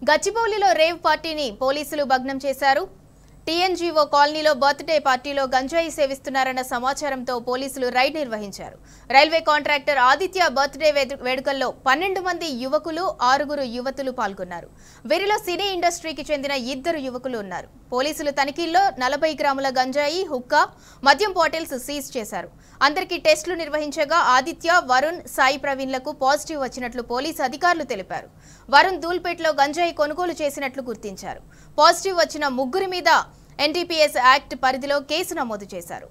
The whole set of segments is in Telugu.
గచ్చిబౌలిలో రేవ్ పార్టీని పోలీసులు భగ్నం చేశారు. టీఎన్జీఓ కాలనీలో బర్త్డే పార్టీలో గంజాయి సేవిస్తున్నారన్న సమాచారంతో పోలీసులు రైడ్ నిర్వహించారు. రైల్వే కాంట్రాక్టర్ ఆదిత్య బర్త్డే వేడుకల్లో 12 మంది యువకులు 6 యువతులు పాల్గొన్నారు. వీరిలో సినీ ఇండస్ట్రీకి చెందిన 2 యువకులు ఉన్నారు. పోలీసులు తనిఖీల్లో 40 గ్రాముల గంజాయి, హుక్కా, మద్యం బాటిల్స్ సీజ్ చేశారు. అందరికీ టెస్టులు నిర్వహించగా ఆదిత్య, వరుణ్, సాయి ప్రవీణ్లకు పాజిటివ్ వచ్చినట్లు పోలీసు అధికారులు తెలిపారు. వరుణ్ ధూల్పేటలో గంజాయి కొనుగోలు చేసినట్లు గుర్తించారు. పాజిటివ్ వచ్చిన 3 మీద ఎన్డీపీఎస్ యాక్ట్ పరిధిలో కేసు నమోదు చేశారు.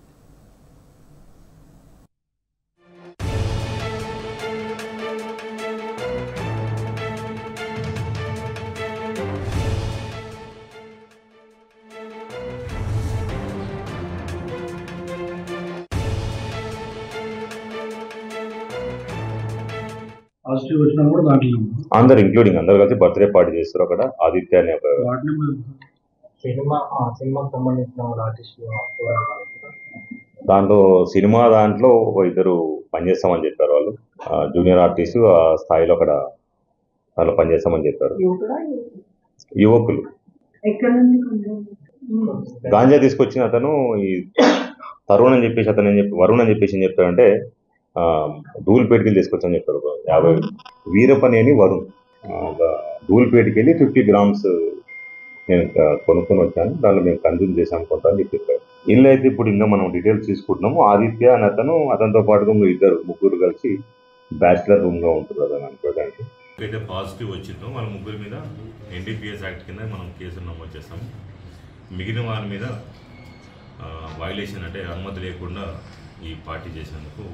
అందరు ఇంక్లూడింగ్ అందరు కలిసి బర్త్డే పార్టీ చేస్తారు. అక్కడ ఆదిత్య అనే దాంట్లో సినిమా దాంట్లో 2 పనిచేస్తామని చెప్పారు. వాళ్ళు జూనియర్ ఆర్టిస్టు ఆ స్థాయిలో అక్కడ వాళ్ళు పనిచేస్తామని చెప్పారు. యువకులు గాంజా తీసుకొచ్చిన అతను ఈ తరుణ్ అని చెప్పేసి వరుణ్ అని చెప్పేసి ఏం చెప్పారంటే ధూల్పేటకి తీసుకొచ్చని చెప్పారు. 50 వీరపని అని వరుణ్ ధూల్పేటకి వెళ్ళి 50 గ్రామ్స్ నేను కొనుక్కొని వచ్చాను, దాన్ని మేము కన్జ్యూమ్ చేసాం కొంత అని చెప్పారు. ఇల్లు అయితే ఇప్పుడు ఇంకా మనం డీటెయిల్స్ తీసుకుంటున్నాము. ఆదిత్య అని అతనితో పాటుగా 3 కలిసి బ్యాచిలర్ రూమ్ గా ఉంటుంది అదని అనుకోవడానికి అయితే పాజిటివ్ వచ్చిందో మన 3 మీద ఎన్డీపీఎస్ యాక్ట్ కింద మనం కేసులు నమోదు చేస్తాము. మిగిలిన వారి మీద వైలేషన్ అంటే అనుమతి లేకుండా ఈ పార్టీ చేసేందుకు